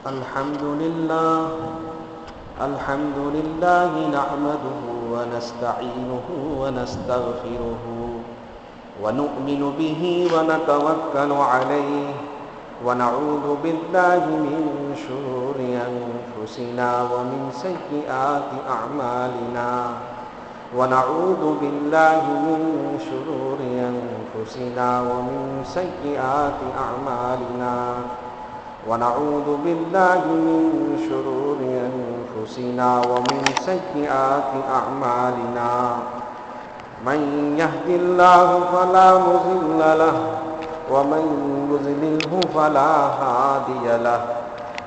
الحمد لله نحمده ونستعينه ونستغفره ونؤمن به ونتوكل عليه ونعوذ بالله من شرور أنفسنا ومن سيئات أعمالنا ونعوذ بالله من شرور أنفسنا ومن سيئات أعمالنا ونعوذ بالله من شرور أنفسنا ومن سيئات أعمالنا من يهد الله فلا مضل له ومن يضلله فلا هادي له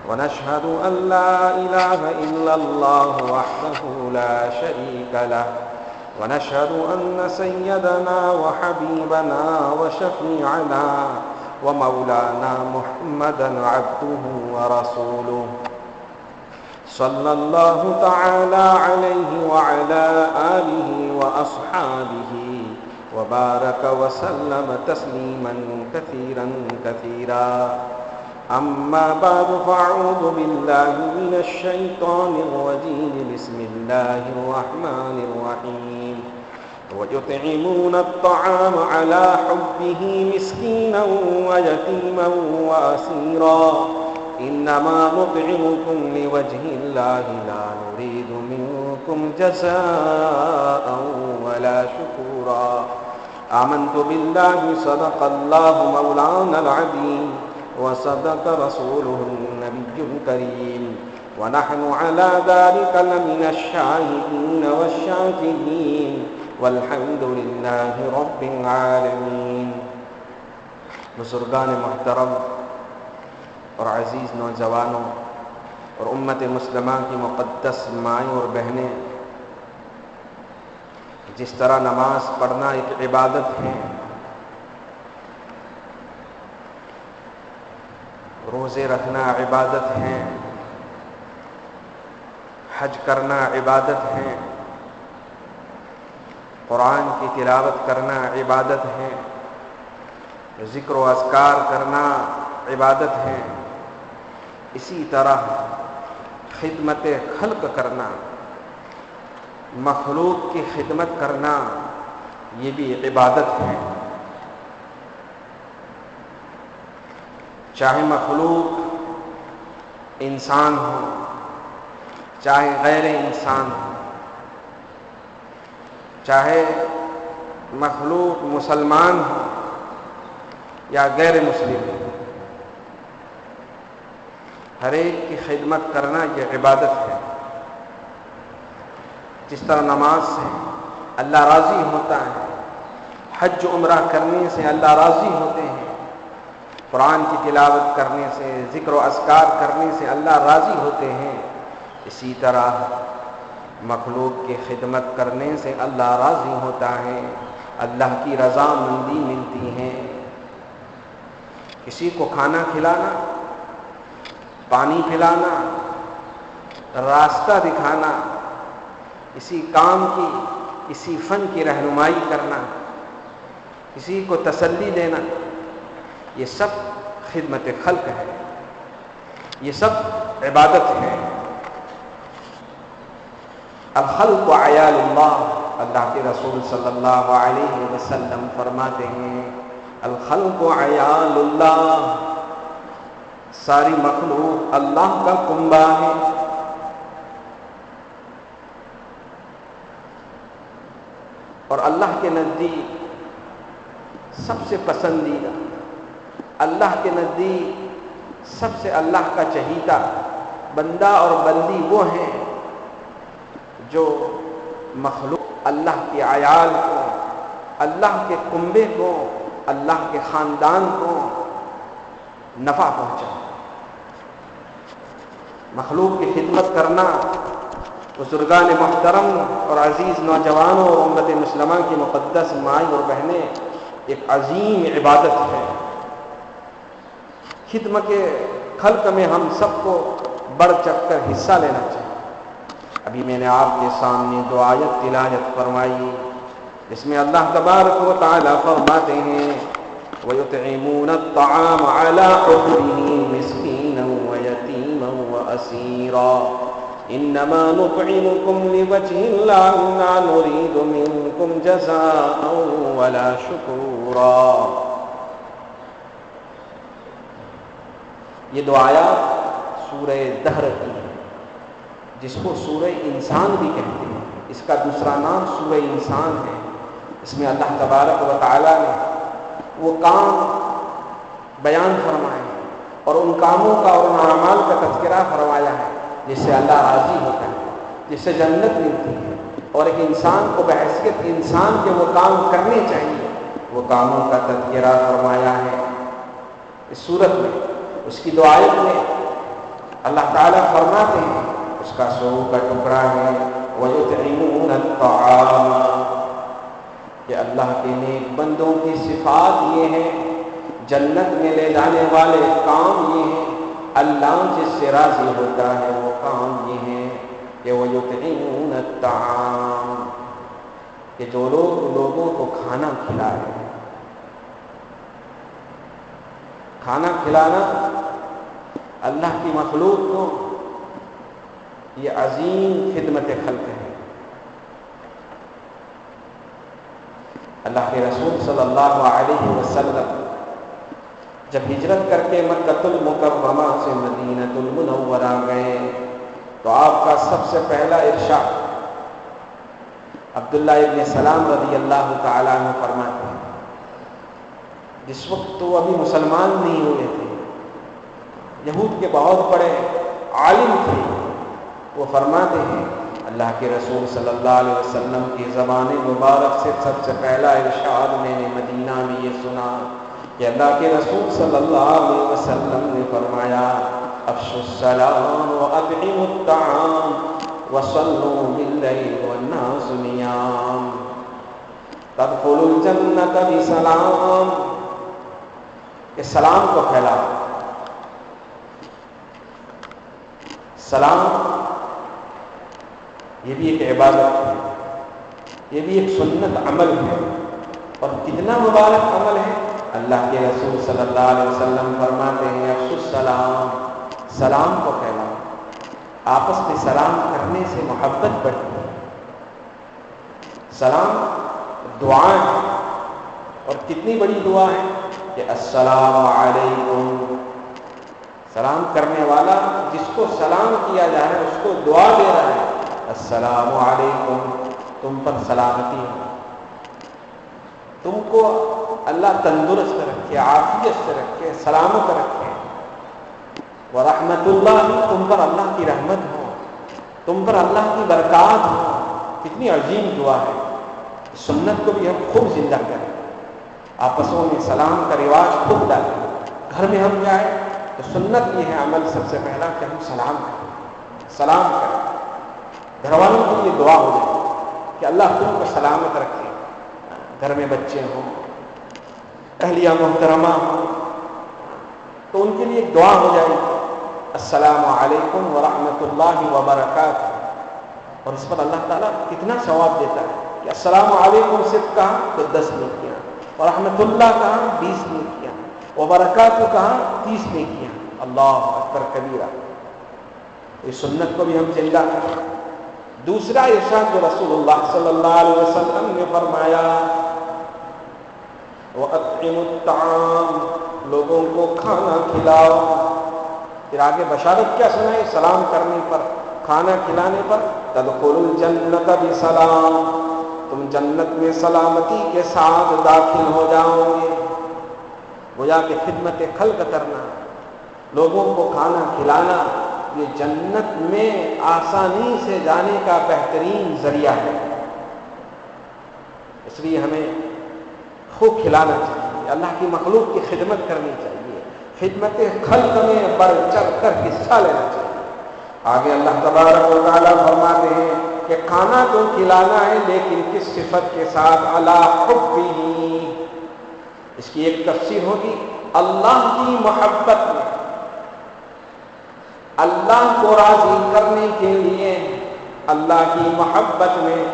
ونشهد أن لا إله إلا الله وحده لا شريك له ونشهد أن سيدنا وحبيبنا وشفيعنا ومولانا محمدا عبده ورسوله صلى الله تعالى عليه وعلى آله وأصحابه وبارك وسلم تسليما كثيرا كثيرا أما بعد فأعوذ بالله من الشيطان الرجيم بسم الله الرحمن الرحيم ويطعمون الطعام على حبه مسكينا ويتيما وأسيرا إنما نطعمكم لوجه الله لا نريد منكم جزاء ولا شكورا آمنت بالله صدق الله مولانا العظيم وصدق رسوله النبي الكريم ونحن على ذلك لمن الشاهدين والشاكرين والحمد لله رب العالمین۔ بزرگان محترم اور عزیز نوجوانوں اور امت مسلمہ کی مقدس مائیں اور بہنیں، جس طرح نماز پڑھنا ایک عبادت ہے، روزے رکھنا عبادت ہے، حج کرنا عبادت ہے، قرآن کی تلاوت کرنا عبادت ہے، ذکر و اذکار کرنا عبادت ہے، اسی طرح خدمت خلق کرنا، مخلوق کی خدمت کرنا، یہ بھی عبادت ہے۔ چاہے مخلوق انسان ہو، چاہے غیر انسان ہو، چاہے مخلوق مسلمان ہو یا غیر مسلم ہو، ہر ایک کی خدمت کرنا یہ عبادت ہے۔ جس طرح نماز سے اللہ راضی ہوتا ہے، حج عمرہ کرنے سے اللہ راضی ہوتے ہیں، قرآن کی تلاوت کرنے سے، ذکر و اذکار کرنے سے اللہ راضی ہوتے ہیں، اسی طرح مخلوق کی خدمت کرنے سے اللہ راضی ہوتا ہے، اللہ کی رضا مندی ملتی ہے۔ کسی کو کھانا کھلانا، پانی پلانا، راستہ دکھانا، کسی کام کی، کسی فن کی رہنمائی کرنا، کسی کو تسلی دینا، یہ سب خدمت خلق ہے، یہ سب عبادت ہے۔ الخلق عیال اللہ، اللہ کے رسول صلی اللہ علیہ وسلم فرماتے ہیں الخلق عیال اللہ، ساری مخلوق اللہ کا کنبہ ہے۔ اور اللہ کے نزدیک سب سے پسندیدہ، اللہ کے نزدیک سب سے اللہ کا چہیتا بندہ اور بندی وہ ہیں جو مخلوق اللہ کے عیال کو، اللہ کے کنبے کو، اللہ کے خاندان کو نفع پہنچائے۔ مخلوق کی خدمت کرنا بزرگان محترم اور عزیز نوجوانوں اور امت مسلمہ کی مقدس مائیں اور بہنیں ایک عظیم عبادت ہے۔ خدمت کے خلق میں ہم سب کو بڑھ چڑھ کر حصہ لینا چاہیے۔ ابھی میں نے آپ کے سامنے دو آیت تلاوت فرمائی جس میں اللہ تبارک و تعالی فرماتے ہیں وَيُطْعِمُونَ الطَّعَامَ عَلَىٰ حُبِّهِ مِسْكِينًا وَيَتِيمًا بصيرا انما نطعمكم لوجه الله لا نريد منكم جزاء ولا شكورا. یہ دو آیات سورہ دہر کی ہے، جس کو سورہ انسان بھی کہتے ہیں. اس کا دوسرا نام سورہ انسان ہے. اس میں اللہ تبارک و تعالی نے وہ کام بیان فرمائے اور ان کاموں کا اور ان اعمال کا تذکرہ فرمایا ہے جس سے اللہ راضی ہوتا ہے، جس سے جنت ملتی ہے، اور ایک انسان کو بحیثیت انسان کے وہ کام کرنے چاہیے، وہ کاموں کا تذکرہ فرمایا ہے. اس صورت میں اس کی دو آیت میں اللہ تعالیٰ فرماتے ہیں، اس کا سورہ کا ٹکڑا ہے وَيُطْعِمُونَ الطَّعَامَ، کہ اللہ کے نیک بندوں کی صفات یہ ہیں، جنت میں لے جانے والے کام یہ ہیں، اللہ جس سے راضی ہوتا ہے وہ کام یہ ہیں کہ وَيُطْعِمُونَ الطَّعَامَ، کہ جو لوگ لوگوں کو کھانا کھلائے. کھانا کھلانا اللہ کی مخلوق کو یہ عظیم خدمت خلق ہے. اللہ کے رسول صلی اللہ علیہ وسلم جب ہجرت کر کے مکۃ المکرمہ سے مدینہ المنورہ گئے تو آپ کا سب سے پہلا ارشاد عبداللہ ابن سلام رضی اللہ تعالیٰ عنہ فرماتے ہیں، جس وقت تو ابھی مسلمان نہیں ہوئے تھے، یہود کے بہت بڑے عالم تھے، وہ فرماتے ہیں اللہ کے رسول صلی اللہ علیہ وسلم کی زبان مبارک سے سب سے پہلا ارشاد میں نے مدینہ میں یہ سنا کہ اللہ کے رسول صلی اللہ علیہ وسلم نے فرمایا افشوا السلام واطعموا الطعام وصلوا باللیل والناس نیام تدخلوا الجنۃ بسلام، کہ سلام کو پھیلاؤ. سلام یہ بھی ایک عبادت ہے، یہ بھی ایک سنت عمل ہے، اور کتنا مبارک عمل ہے. اللہ کے رسول صلی اللہ علیہ وسلم فرماتے ہیں افشوا السلام، سلام کو پھیلاؤ. آپس میں سلام کرنے سے محبت بڑھتی ہے. سلام دعا ہے، اور کتنی بڑی دعا ہے کہ السلام علیکم. سلام کرنے والا جس کو سلام کیا جا رہا ہے اس کو دعا دے رہا ہے السلام علیکم، تم پر سلامتی ہو، تم کو اللہ تندرست رکھے، عافیت سے رکھے، سلامت رکھے. ورحمت اللہ، تم پر اللہ کی رحمت ہو، تم پر اللہ کی برکات ہو. کتنی عظیم دعا ہے. سنت کو بھی ہم خوب زندہ کریں، آپسوں میں سلام کا رواج خوب ڈالیں. گھر میں ہم جائیں تو سنت یہ ہے عمل سب سے پہلا کہ ہم سلام کریں، سلام کریں. گھر والوں کے لیے دعا ہو جائے کہ اللہ تم کو سلامت رکھے. گھر میں بچے ہوں، اہلیہ محترمہ ہوں، تو ان کے لیے ایک دعا ہو جائے السلام علیکم ورحمۃ اللہ وبرکاتہ. اور اس پر اللہ تعالیٰ کتنا ثواب دیتا ہے کہ السلام علیکم صرف کہا تو 10 نیکیاں، ورحمۃ اللہ کہا 20 نیکیاں، وبرکاتہ کہا 30 نیکیاں. اللہ اکبر کبیرہ. اس سنت کو بھی ہم زندہ کریں. دوسرا ارشاد جو رسول اللہ صلی اللہ علیہ وسلم نے فرمایا وَأَطْعِمُوا الطَّعَامَ، لوگوں کو کھانا کھلاؤ. پھر آگے بشارت کیا سنائے؟ سلام کرنے پر، کھانا کھلانے پر تدخلوا الجنۃ بسلام، تم جنت میں سلامتی کے ساتھ داخل ہو جاؤ گے. گویا کہ خدمت خلق کرنا، لوگوں کو کھانا کھلانا، یہ جنت میں آسانی سے جانے کا بہترین ذریعہ ہے. اس لیے ہمیں خوب کھلانا چاہیے، اللہ کی مخلوق کی خدمت کرنی چاہیے، خدمت خلق میں بڑھ چڑھ کر حصہ لینا چاہیے. آگے اللہ تبارک و تعالیٰ فرماتے ہیں کہ کھانا تو کھلانا ہے لیکن کس صفت کے ساتھ؟ علی حبہ. اس کی ایک تفسیر ہوگی اللہ کی محبت میں، اللہ کو راضی کرنے کے لیے، اللہ کی محبت میں،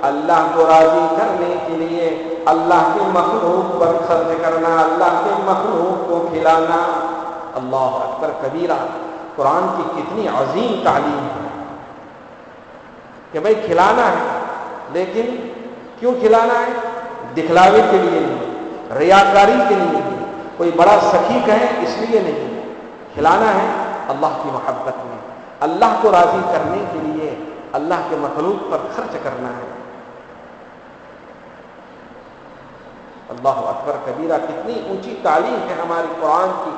اللہ کو راضی کرنے کے لیے اللہ کے مخلوق پر خرچ کرنا، اللہ کے مخلوق کو کھلانا. اللہ اکبر کبیرہ. قرآن کی کتنی عظیم تعلیم ہے کہ بھائی کھلانا ہے، لیکن کیوں کھلانا ہے؟ دکھلاوے کے لیے نہیں، ریاکاری کے لیے نہیں، کوئی بڑا سخی کہے اس لیے نہیں، کھلانا ہے اللہ کی محبت میں، اللہ کو راضی کرنے کے لیے، اللہ کے مخلوق پر خرچ کرنا ہے۔ اللہ اکبر کبیرہ، کتنی اونچی تعلیم ہے ہماری قرآن کی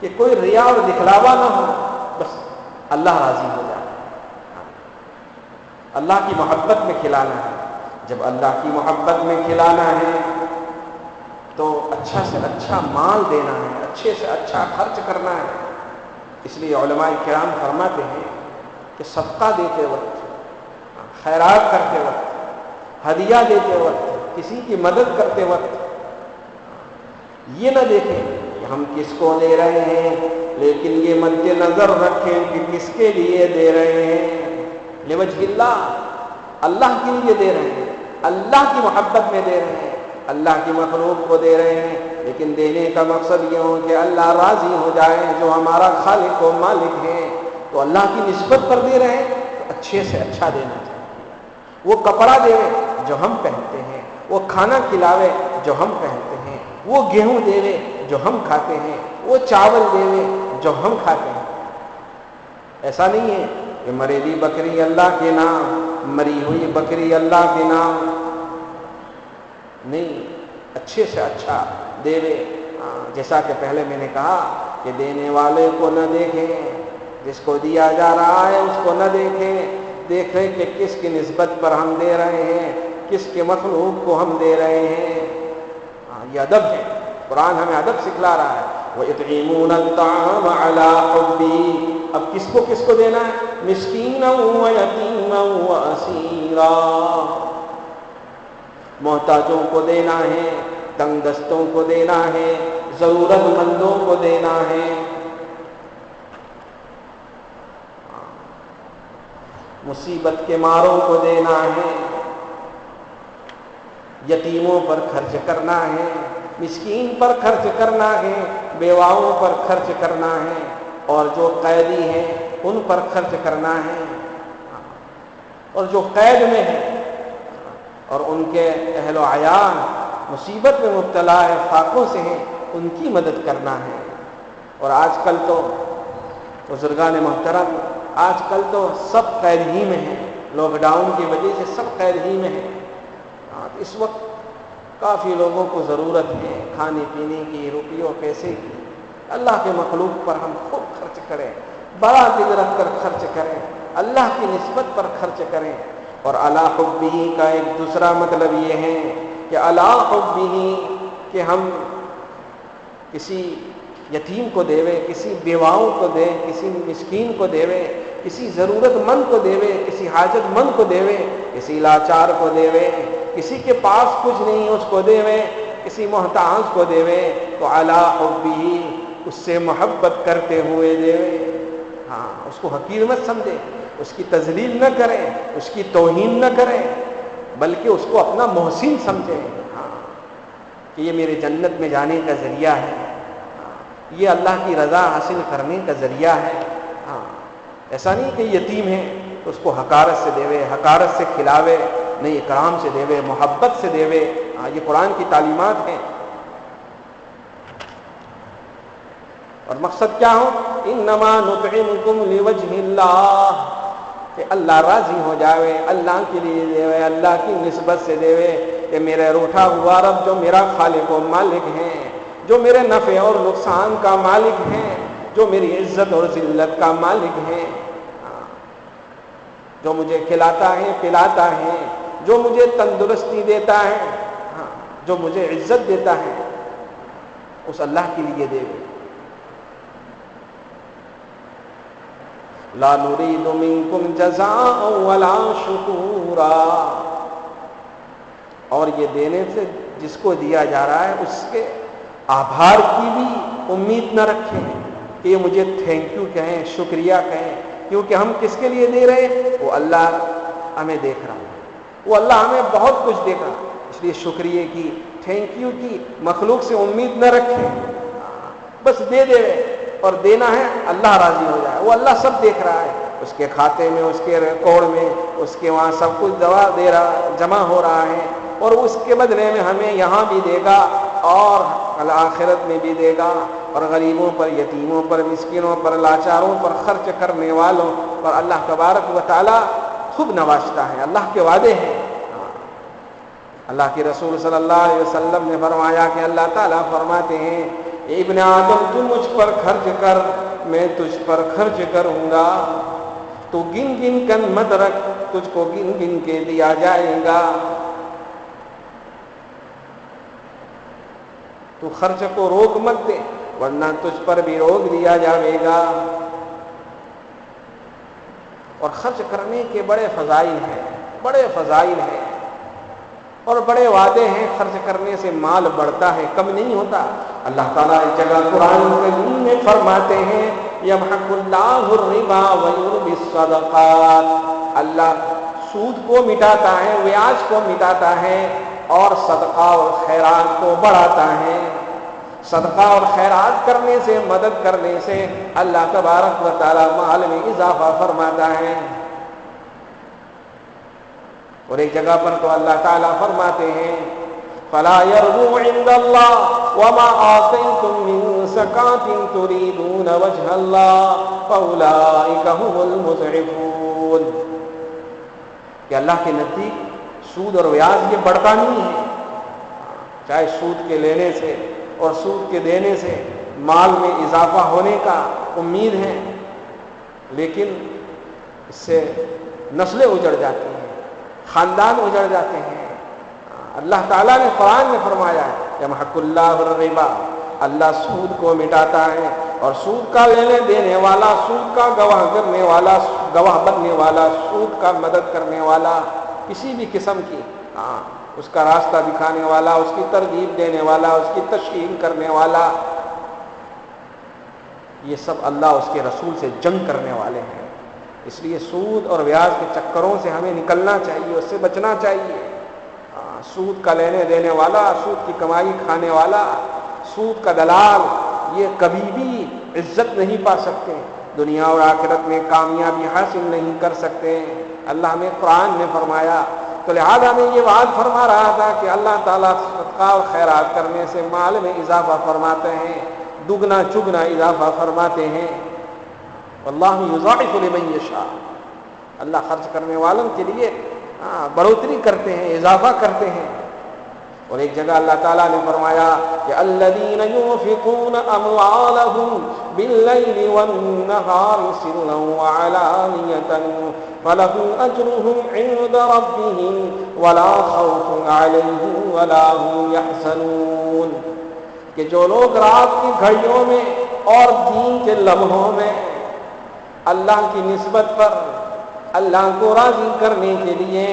کہ کوئی ریا اور دکھلاوا نہ ہو، بس اللہ راضی ہو جائے، اللہ کی محبت میں کھلانا ہے۔ جب اللہ کی محبت میں کھلانا ہے تو اچھا سے اچھا مال دینا ہے، اچھے سے اچھا خرچ کرنا ہے۔ اس لیے علماء کرام فرماتے ہیں کہ صدقہ دیتے وقت، خیرات کرتے وقت، ہدیہ دیتے وقت، کسی کی مدد کرتے وقت یہ نہ دیکھیں کہ ہم کس کو دے رہے ہیں، لیکن یہ مد نظر رکھیں کہ کس کے لیے دے رہے ہیں، لوجہ اللہ، اللہ کے لیے دے رہے ہیں، اللہ کی محبت میں دے رہے ہیں، اللہ کی مخلوق کو دے رہے ہیں، لیکن دینے کا مقصد یہ ہو کہ اللہ راضی ہو جائے، جو ہمارا خالق و مالک ہے، تو اللہ کی نسبت پر دے رہے ہیں تو اچھے سے اچھا دینا چاہیے۔ وہ کپڑا دے جو ہم پہنتے ہیں، وہ کھانا کھلاوے جو ہم پہنتے ہیں، وہ گیہوں دے جو ہم کھاتے ہیں، وہ چاول دے جو ہم کھاتے ہیں۔ ایسا نہیں ہے کہ مریلی بکری اللہ کے نام، مری ہوئی بکری اللہ کے نام، نہیں، اچھے سے اچھا دے جیسا کہ پہلے میں نے کہا کہ دینے والے کو نہ دیکھیں، جس کو دیا جا رہا ہے اس کو نہ دیکھیں کہ کس کی نسبت پر ہم دے رہے ہیں، کس کے مخلوق کو ہم دے رہے ہیں۔ یہ ادب ہے، قرآن ہمیں ادب سکھلا رہا ہے۔ وَيُطْعِمُونَ الطَّعَامَ عَلَىٰ حُبِّهِ، اب کس کو دینا ہے؟ مِسْكِينًا وَيَتِيمًا وَأَسِيرًا، محتاجوں کو دینا ہے، تنگ دستوں کو دینا ہے، ضرورت مندوں کو دینا ہے، مصیبت کے ماروں کو دینا ہے، یتیموں پر خرچ کرنا ہے، مسکین پر خرچ کرنا ہے، بیواؤں پر خرچ کرنا ہے، اور جو قیدی ہیں ان پر خرچ کرنا ہے، اور جو قید میں ہیں اور ان کے اہل و عیال مصیبت میں مبتلا ہے، فاقوں سے ہیں، ان کی مدد کرنا ہے۔ اور آج کل تو بزرگان محترم، آج کل تو سب قید ہی میں ہیں، لاک ڈاؤن کی وجہ سے سب قید ہی میں ہیں۔ اس وقت کافی لوگوں کو ضرورت ہے کھانے پینے کی، روپیوں پیسے کی۔ اللہ کے مخلوق پر ہم خوب خرچ کریں، بڑا دل رکھ کر خرچ کریں، اللہ کی نسبت پر خرچ کریں۔ اور علی حبہ کا ایک دوسرا مطلب یہ ہے کہ علی حبہ کہ ہم کسی یتیم کو دیوے، کسی بیواؤں کو دے، کسی مسکین کو دیوے، کسی ضرورت مند کو دیوے، کسی حاجت مند کو دیوے، کسی لاچار کو دیوے، کسی کے پاس کچھ نہیں اس کو دیوے، کسی محتاج کو دیوے، تو علی حبہ اس سے محبت کرتے ہوئے دیوے۔ ہاں، اس کو حقیر مت سمجھے، اس کی تذلیل نہ کریں، اس کی توہین نہ کریں، بلکہ اس کو اپنا محسن سمجھیں، ہاں، کہ یہ میرے جنت میں جانے کا ذریعہ ہے، یہ اللہ کی رضا حاصل کرنے کا ذریعہ ہے۔ ہاں، ایسا نہیں کہ یتیم ہے تو اس کو حقارت سے دیوے، حقارت سے کھلاوے، نہیں، اکرام سے دیوے، محبت سے دیوے۔ یہ قرآن کی تعلیمات ہیں۔ اور مقصد کیا ہو؟ انما نطعمکم لوجہ اللہ، کہ اللہ راضی ہو جاوے، اللہ کے لیے دیوے، اللہ کی نسبت سے دیوے، کہ میرے روٹھا ہوا رب جو میرا خالق و مالک ہے، جو میرے نفع اور نقصان کا مالک ہے، جو میری عزت اور ذلت کا مالک ہے، جو مجھے کھلاتا ہے پلاتا ہے، جو مجھے تندرستی دیتا ہے، جو مجھے عزت دیتا ہے، اس اللہ کے لیے دے۔ لا نريد منكم جزاء ولا شکورا، اور یہ دینے سے جس کو دیا جا رہا ہے اس کے آبھار کی بھی امید نہ رکھیں کہ یہ مجھے تھینک یو کہیں، شکریہ کہیں، کیونکہ ہم کس کے لیے دے رہے ہیں؟ وہ اللہ ہمیں دیکھ رہا ہے، وہ اللہ ہمیں بہت کچھ دے رہا ہے، اس لیے شکریہ کی، تھینک یو کی مخلوق سے امید نہ رکھیں، بس دے دے رہے۔ اور دینا ہے اللہ راضی ہو جائے. وہ اللہ سب دیکھ رہا ہے, اس کے کھاتے میں, اس کے ریکارڈ میں, اس کے وہاں سب کچھ دوا دے رہا, جمع ہو رہا ہے, اور اس کے بدلے میں ہمیں یہاں بھی دے گا اور آخرت میں بھی دے گا. اور غریبوں پر, یتیموں پر, مسکینوں پر, لاچاروں پر خرچ کرنے والوں پر اللہ تبارک و تعالی خوب نوازتا ہے. اللہ کے وعدے ہیں. اللہ کے رسول صلی اللہ علیہ وسلم نے فرمایا کہ اللہ تعالیٰ فرماتے ہیں, ابن آدم تو مجھ پر خرچ کر, میں تجھ پر خرچ کروں گا. تو گن گن کر مت رکھ, تجھ کو گن گن کے دیا جائے گا. تو خرچ کو روک مت دے, ورنہ تجھ پر بھی روک دیا جائے گا. اور خرچ کرنے کے بڑے فضائل ہیں, بڑے فضائل ہیں اور بڑے وعدے ہیں. خرچ کرنے سے مال بڑھتا ہے, کم نہیں ہوتا. اللہ تعالیٰ ایک جگہ قرآن کریم میں فرماتے ہیں, یمحق اللہ الربا ویربی الصدقات. اللہ سود کو مٹاتا ہے, بیاج کو مٹاتا ہے, اور صدقہ اور خیرات کو بڑھاتا ہے. صدقہ اور خیرات کرنے سے, مدد کرنے سے اللہ تبارک و تعالی مال میں اضافہ فرماتا ہے. اور ایک جگہ پر تو اللہ تعالیٰ فرماتے ہیں, فلا يربو عند الله وما آتيتم من زكاة تريدون وجه الله فأولئك هم المضعفون. کہ اللہ کے نزدیک سود اور بیاج یہ بڑھتا نہیں ہے. چاہے سود کے لینے سے اور سود کے دینے سے مال میں اضافہ ہونے کا امید ہے, لیکن اس سے نسلیں اجڑ جاتی ہیں, خاندان اجڑ جاتے ہیں. اللہ تعالیٰ نے قرآن میں فرمایا ہے, یمحق اللہ الربا, اللہ سود کو مٹاتا ہے, اور سود کا لینے دینے والا, سود کا گواہ کرنے والا, گواہ بننے والا, سود کا مدد کرنے والا, کسی بھی قسم کی اس کا راستہ دکھانے والا, اس کی ترغیب دینے والا, اس کی تشہیر کرنے والا, یہ سب اللہ اس کے رسول سے جنگ کرنے والے ہیں. اس لیے سود اور بیاج کے چکروں سے ہمیں نکلنا چاہیے, اس سے بچنا چاہیے. سود کا لینے دینے والا, سود کی کمائی کھانے والا, سود کا دلال, یہ کبھی بھی عزت نہیں پا سکتے, دنیا اور آخرت میں کامیابی حاصل نہیں کر سکتے. اللہ نے قرآن میں فرمایا. تو لہذا میں یہ بات فرما رہا تھا کہ اللہ تعالیٰ صدقہ اور خیرات کرنے سے مال میں اضافہ فرماتے ہیں, دگنا چگنا اضافہ فرماتے ہیں. واللہ یضاعف لمن یشاء. اللہ خرچ کرنے والوں کے لیے بڑھوتری کرتے ہیں, اضافہ کرتے ہیں. اور ایک جگہ اللہ تعالیٰ نے فرمایا کہ الذین ينفقون اموالهم باللیل والنہار سرا وعلانیۃ فلهم اجرهم عند ربهم ولا خوف علیہم ولا هم يحزنون. کہ جو لوگ رات کی گھڑیوں میں اور دین کے لمحوں میں اللہ کی نسبت پر اللہ کو راضی کرنے کے لیے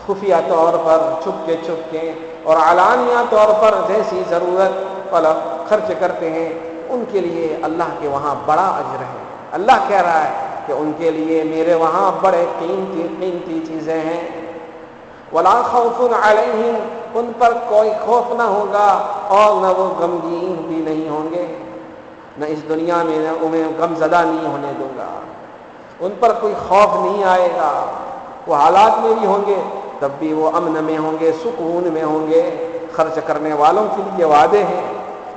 خفیہ طور پر, چھپ کے اور علانیہ طور پر جیسی ضرورت خرچ کرتے ہیں, ان کے لیے اللہ کے وہاں بڑا اجر ہے. اللہ کہہ رہا ہے کہ ان کے لیے میرے وہاں بڑے قیمتی چیزیں ہیں. ولا خوف علیہم, ان پر کوئی خوف نہ ہوگا اور نہ وہ غمگین بھی نہیں ہوں گے. نہ اس دنیا میں نہ انہیں غم زدہ نہیں ہونے دوں گا, ان پر کوئی خوف نہیں آئے گا. وہ حالات میں بھی ہوں گے تب بھی وہ امن میں ہوں گے, سکون میں ہوں گے. خرچ کرنے والوں کے لیے وعدے ہیں,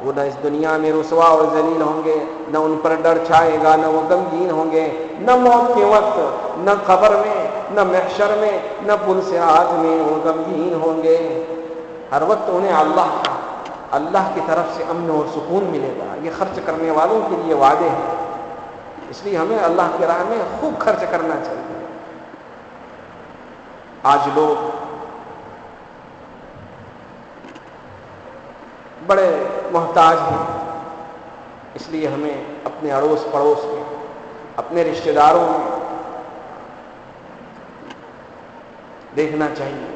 وہ نہ اس دنیا میں رسوا اور ذلیل ہوں گے, نہ ان پر ڈر چھائے گا, نہ وہ غمگین ہوں گے, نہ موت کے وقت, نہ قبر میں, نہ محشر میں, نہ پل صراط میں وہ غمگین ہوں گے. ہر وقت انہیں اللہ کی طرف سے امن اور سکون ملے گا. یہ خرچ کرنے والوں کے لیے وعدے ہیں. اس لیے ہمیں اللہ کی راہ میں خوب خرچ کرنا چاہیے. آج لوگ بڑے محتاج ہیں, اس لیے ہمیں اپنے اڑوس پڑوس میں, اپنے رشتہ داروں میں دیکھنا چاہیے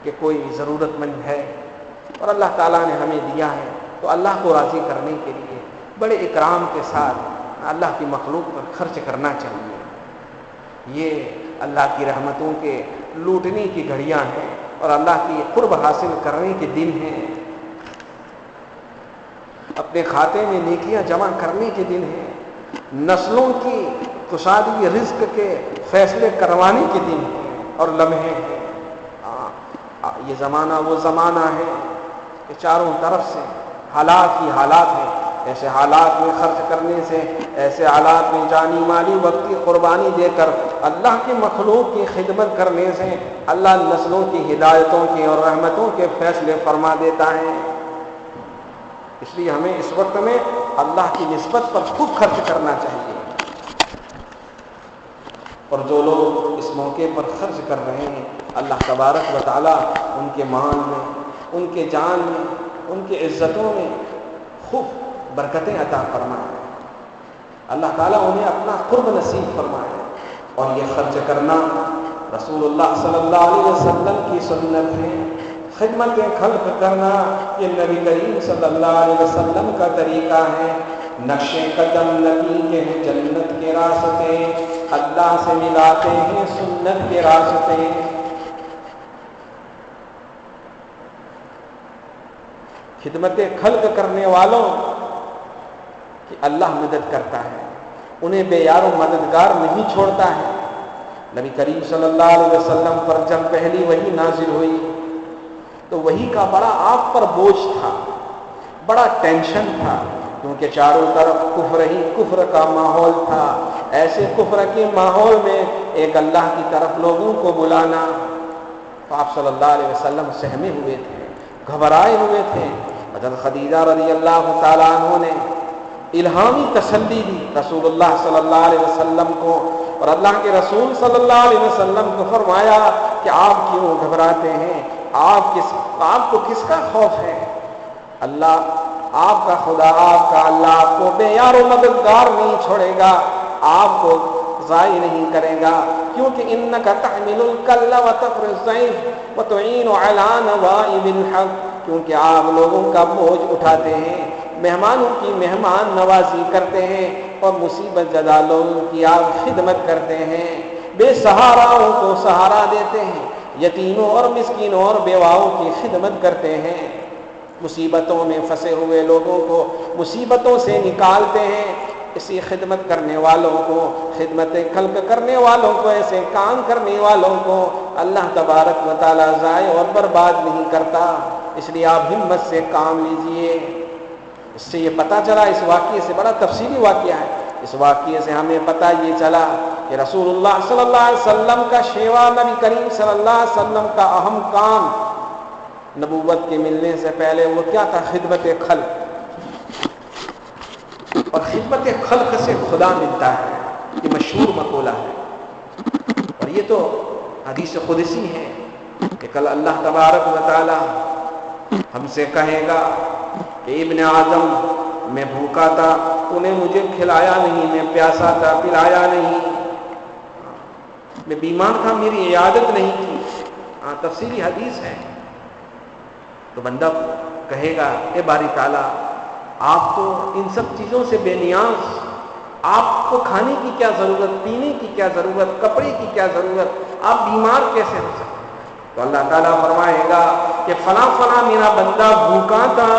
کہ کوئی ضرورت مند ہے اور اللہ تعالیٰ نے ہمیں دیا ہے, تو اللہ کو راضی کرنے کے لیے بڑے اکرام کے ساتھ اللہ کی مخلوق پر خرچ کرنا چاہیے. یہ اللہ کی رحمتوں کے لوٹنے کی گھڑیاں ہیں اور اللہ کی قرب حاصل کرنے کے دن ہیں. اپنے کھاتے میں نیکیاں جمع کرنے کے دن ہیں، نسلوں کی کشادی رزق کے فیصلے کروانے کے دن ہیں اور لمحے ہیں۔ یہ زمانہ وہ زمانہ ہے کہ چاروں طرف سے حالات ہی حالات ہیں۔ ایسے حالات میں خرچ کرنے سے، ایسے حالات میں جانی مالی وقت کی قربانی دے کر اللہ کی مخلوق کی خدمت کرنے سے اللہ نسلوں کی ہدایتوں کے اور رحمتوں کے فیصلے فرما دیتا ہے۔ اس لیے ہمیں اس وقت میں اللہ کی نسبت پر خوب خرچ کرنا چاہیے، اور جو لوگ اس موقع پر خرچ کر رہے ہیں اللہ تبارک و تعالیٰ ان کے مال میں، ان کے جان میں، ان کی عزتوں میں خوب برکتیں عطا فرمائے، اللہ تعالیٰ انہیں اپنا قرب نصیب فرمائے۔ اور یہ خرچ کرنا رسول اللہ صلی اللہ علیہ وسلم کی سنت ہے۔ خدمت خلق کرنا یہ نبی کریم صلی اللہ علیہ وسلم کا طریقہ ہے۔ نقش قدم نبی کے ہیں جنت کے راستے، اللہ سے ملاتے ہیں سنت کے راستے۔ خدمت خلق کرنے والوں کی اللہ مدد کرتا ہے، انہیں بے یار و مددگار نہیں چھوڑتا ہے۔ نبی کریم صلی اللہ علیہ وسلم پر جب پہلی وحی نازل ہوئی تو وحی کا بڑا آپ پر بوجھ تھا، بڑا ٹینشن تھا، کیونکہ چاروں طرف کفر ہی کفر کا ماحول تھا۔ ایسے کفر کے ماحول میں ایک اللہ کی طرف لوگوں کو بلانا، تو آپ صلی اللہ علیہ وسلم سہمے ہوئے تھے، گھبرائے ہوئے تھے۔ حضرت خدیجہ رضی اللہ تعالیٰ عنہ نے الہامی تسلی دی رسول اللہ صلی اللہ علیہ وسلم کو، اور اللہ کے رسول صلی اللہ علیہ وسلم کو فرمایا کہ آپ کیوں گھبراتے ہیں، آپ کو کس کا خوف ہے؟ اللہ آپ کا خدا، آپ کا اللہ آپ کو بے یار و مددگار نہیں چھوڑے گا، آپ کو ضائع نہیں کرے گا، کیونکہ انک تحمل الکل وتقر الضیف وتعین علی نوائب الحق، کیونکہ آپ لوگوں کا بوجھ اٹھاتے ہیں، مہمانوں کی مہمان نوازی کرتے ہیں، اور مصیبت زدہ لوگوں کی آپ خدمت کرتے ہیں، بے سہاراؤں کو سہارا دیتے ہیں، یتیموں اور مسکینوں اور بیواؤں کی خدمت کرتے ہیں، مصیبتوں میں پھنسے ہوئے لوگوں کو مصیبتوں سے نکالتے ہیں۔ اسی خدمت کرنے والوں کو، خدمت خلق کرنے والوں کو، ایسے کام کرنے والوں کو اللہ تبارک و تعالیٰ ضائع اور برباد نہیں کرتا۔ اس لیے آپ ہمت سے کام لیجئے۔ اس سے یہ پتہ چلا، اس واقعے سے بڑا تفصیلی واقعہ ہے، اس واقعے سے ہمیں پتہ یہ چلا کہ رسول اللہ صلی اللہ علیہ وسلم کا شیوا، نبی کریم صلی اللہ علیہ وسلم کا اہم کام نبوت کے ملنے سے پہلے وہ کیا تھا؟ خدمت خلق۔ اور خدمت خلق سے خدا ملتا ہے، یہ مشہور مقولہ ہے، اور یہ تو حدیث قدسی ہے کہ کل اللہ تبارک و تعالی ہم سے کہے گا کہ ابن آدم میں بھوکا تھا تو نے مجھے کھلایا نہیں، میں پیاسا تھا پلایا نہیں، میں بیمار تھا میری عیادت نہیں کی۔ تفصیلی حدیث ہے۔ تو بندہ کہے گا اے باری تعالیٰ، آپ تو ان سب چیزوں سے بے نیاز، آپ کو کھانے کی کیا ضرورت، پینے کی کیا ضرورت، کپڑے کی کیا ضرورت، آپ بیمار کیسے ہو سکتے؟ تو اللہ تعالیٰ فرمائے گا کہ فلاں فلاں میرا بندہ بھوکا تھا،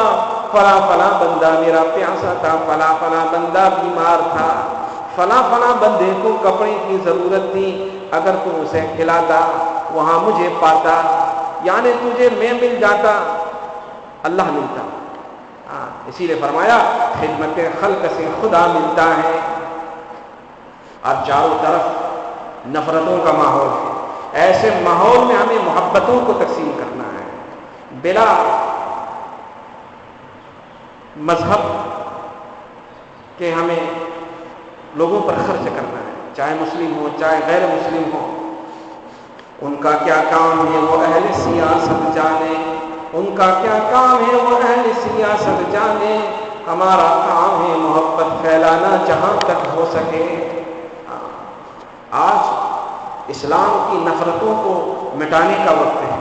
فلاں فلاں بندہ میرا پیاسا تھا، فلاں فلاں بندہ بیمار تھا، فلاں فلاں بندے کو کپڑے کی ضرورت تھی، اگر تو اسے کھلاتا وہاں مجھے پاتا، یعنی تجھے میں مل جاتا، اللہ ملتا۔ اسی لیے فرمایا خدمت خلق سے خدا ملتا ہے۔ اب چاروں طرف نفرتوں کا ماحول ہے، ایسے ماحول میں ہمیں محبتوں کو تقسیم کرنا ہے، بلا مذہب کہ ہمیں لوگوں پر خرچ کرنا ہے، چاہے مسلم ہو چاہے غیر مسلم ہو، ان کا کیا کام ہے وہ اہل سیاست جانے، ان کا کیا کام ہے وہ اہل سیاست جانے، ہمارا کام ہے محبت پھیلانا جہاں تک ہو سکے۔ آج اسلام کی نفرتوں کو مٹانے کا وقت ہے،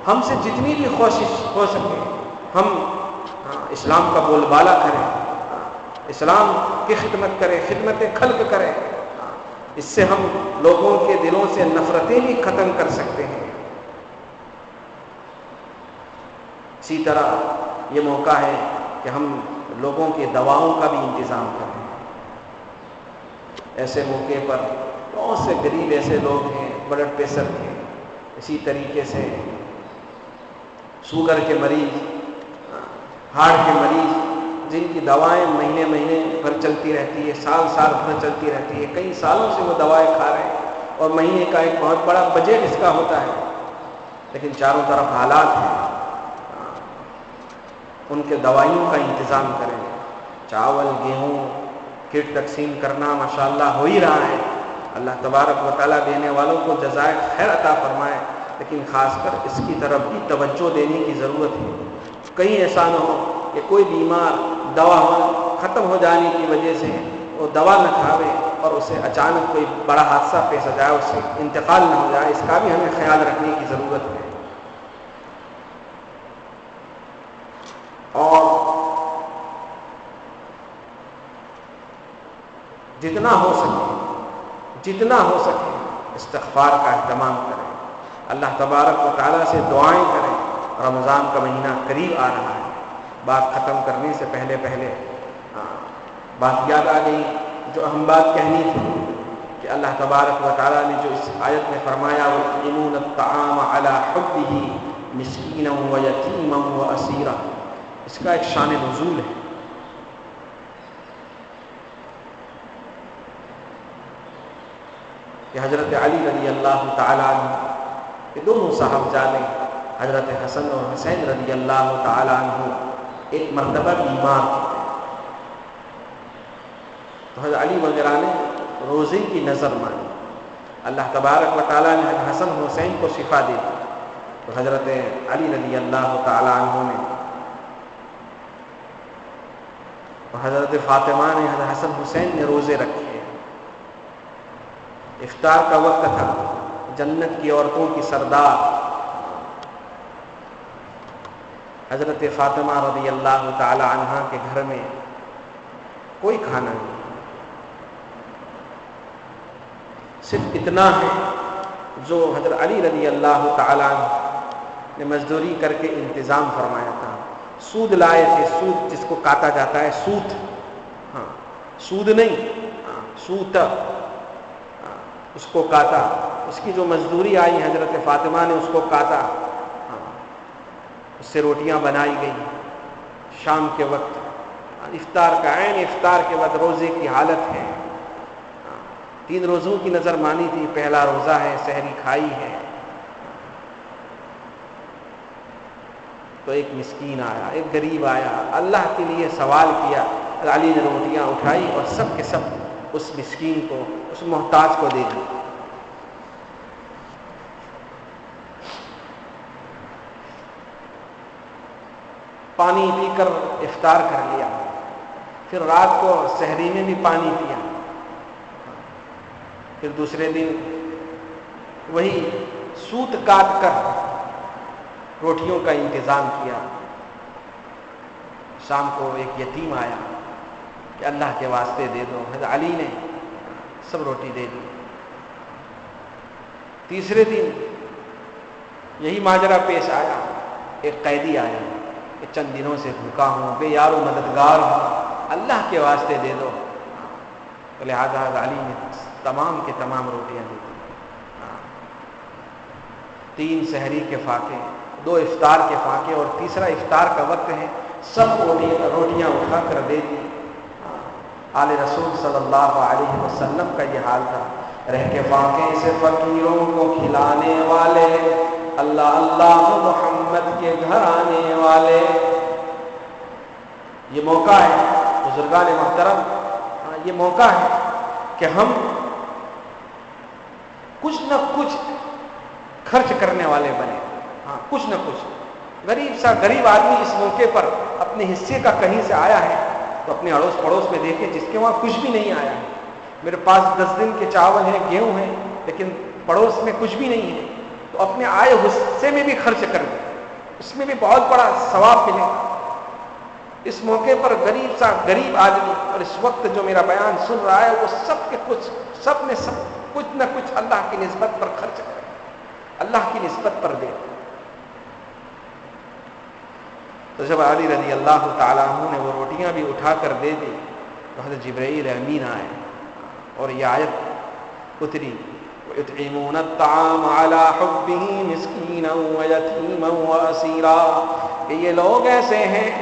ہم سے جتنی بھی کوشش ہو سکے ہم اسلام کا بول بالا کریں، اسلام کی خدمت کریں، خدمت خلق کریں، اس سے ہم لوگوں کے دلوں سے نفرتیں بھی ختم کر سکتے ہیں۔ اسی طرح یہ موقع ہے کہ ہم لوگوں کے دواؤں کا بھی انتظام کریں۔ ایسے موقع پر بہت سے غریب ایسے لوگ ہیں، بلڈ پریشر کے، اسی طریقے سے شوگر کے مریض، ہارٹ کے مریض، جن کی دوائیں مہینے مہینے بھر چلتی رہتی ہے، سال سال بھر چلتی رہتی ہے، کئی سالوں سے وہ دوائیں کھا رہے ہیں اور مہینے کا ایک بہت بڑا بجٹ اس کا ہوتا ہے، لیکن چاروں طرف حالات ہیں، ان کے دوائیوں کا انتظام کریں۔ چاول گیہوں کٹ تقسیم کرنا ماشاءاللہ ہو ہی رہا ہے، اللہ تبارک و تعالیٰ دینے والوں کو جزائے خیر عطا فرمائے، لیکن خاص کر اس کی طرف بھی توجہ دینے کی ضرورت ہے۔ کہیں ایسا نہ ہو کہ کوئی بیمار دوا ختم ہو جانے کی وجہ سے وہ دوا نہ کھاوے اور اسے اچانک کوئی بڑا حادثہ پیش آ جائے، اس سے انتقال نہ ہو جائے، اس کا بھی ہمیں خیال رکھنے کی ضرورت ہے۔ اور جتنا ہو سکے استغفار کا اہتمام کریں، اللہ تبارک و تعالیٰ سے دعائیں کریں۔ رمضان کا مہینہ قریب آ رہا ہے، بات ختم کرنے سے پہلے بات یاد آ گئی، جو اہم بات کہنی تھی کہ اللہ تبارک و تعالیٰ نے جو اس آیت میں فرمایا وَيُطْعِمُونَ الطَّعَامَ عَلَىٰ حُبِّهِ مِسْكِينًا وَيَتِيمًا وَأَسِيرًا، اس کا ایک شان نزول ہے۔ کہ حضرت علی رضی اللہ تعالیٰ عنہ کہ دونوں صاحبزادے حضرت حسن اور حسین رضی اللہ تعالیٰ عنہ ایک مرتبہ بیمار تھے، تو حضرت علی وغیرہ نے روزے کی نظر مانی، اللہ تبارک و تعالیٰ نے حضرت حسن حسین کو شفا دی، تو حضرت علی رضی اللہ تعالیٰ عنہ نے اور حضرت فاطمہ نے حضرت حسن حسین نے روزے رکھے۔ افطار کا وقت تھا، جنت کی عورتوں کی سردار حضرت فاطمہ رضی اللہ تعالی عنہا کے گھر میں کوئی کھانا نہیں، صرف اتنا ہے جو حضرت علی رضی اللہ تعالی عنہ نے مزدوری کر کے انتظام فرمایا تھا۔ سود لائے تھے، سود جس کو کاٹا جاتا ہے، سوت، سود نہیں، سوت، اس کو کاٹا، اس کی جو مزدوری آئی حضرت فاطمہ نے اس کو کاٹا، اس سے روٹیاں بنائی گئی۔ شام کے وقت افطار کا عین افطار کے وقت روزے کی حالت ہے، 3 روزوں کی نظر مانی تھی، پہلا روزہ ہے، سحری کھائی ہے، تو ایک مسکین آیا، ایک غریب آیا، اللہ کے لیے سوال کیا، علی نے روٹیاں اٹھائی اور سب کے سب اس مسکین کو، اس محتاج کو دے دی۔ پانی پی کر افطار کر لیا، پھر رات کو سحری میں بھی پانی پیا، پھر دوسرے دن وہی سوت کاٹ کر روٹیوں کا انتظام کیا۔ شام کو ایک یتیم آیا کہ اللہ کے واسطے دے دو، حضرت علی نے سب روٹی دے دی۔ تیسرے دن یہی ماجرا پیش آیا، ایک قیدی آیا کہ چند دنوں سے بھوکا ہوں، بے یار و مددگار ہوں، اللہ کے واسطے دے دو، تو لہٰذا حضرت علی نے تمام کے تمام روٹیاں دے دی۔ 3 سحری کے فاقے، 2 افطار کے فاقے اور تیسرا افطار کا وقت ہے، سب روٹیاں اٹھا کر دے دی۔ آل رسول صلی اللہ علیہ وسلم کا یہ حال تھا، رہ کے فاقے سے فقیروں کو کھلانے والے، اللہ اللہ محمد کے گھر آنے والے۔ یہ موقع ہے بزرگان محترم، یہ موقع ہے کہ ہم کچھ نہ کچھ خرچ کرنے والے بنے، کچھ نہ کچھ۔ غریب آدمی اس موقع پر اپنے حصے کا کہیں سے آیا ہے تو اپنے اڑوس پڑوس میں دیکھیں جس کے وہاں کچھ بھی نہیں آیا ہے، میرے پاس 10 دن کے چاول ہیں، گیہوں ہیں، لیکن پڑوس میں کچھ بھی نہیں ہے، تو اپنے آئے حصے میں بھی خرچ کر دیں، اس میں بھی بہت بڑا ثواب ملے۔ اس موقع پر غریب آدمی اور اس وقت جو میرا بیان سن رہا ہے وہ سب کچھ نہ کچھ اللہ کی نسبت پر خرچ کرے، اللہ کی نسبت پر دے۔ تو جب علی رضی اللہ تعالیٰ عنہ نے وہ روٹیاں بھی اٹھا کر دے دی تو حضرت جبرائیل امین آئے اور یہ آیت اتری وَيُطْعِمُونَ الطَّعَامَ عَلَى حُبِّهِ مِسْكِينًا وَيَتِيمًا وَأَسِيرًا کہ یہ لوگ ایسے ہیں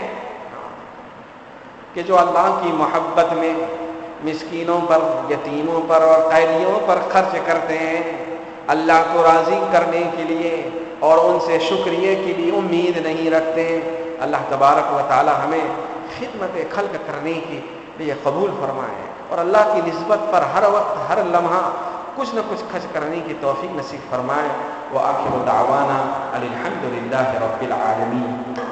کہ جو اللہ کی محبت میں مسکینوں پر، یتیموں پر اور قیدیوں پر خرچ کرتے ہیں اللہ کو راضی کرنے کے لیے اور ان سے شکریہ کے لیے امید نہیں رکھتے ہیں۔ اللہ تبارک و تعالی ہمیں خدمت خلق کرنے کے لیے قبول فرمائے اور اللہ کی نسبت پر ہر وقت ہر لمحہ کچھ نہ کچھ خرچ کرنے کی توفیق نصیب فرمائے۔ وآخر دعوانا الحمد للہ رب العالمین۔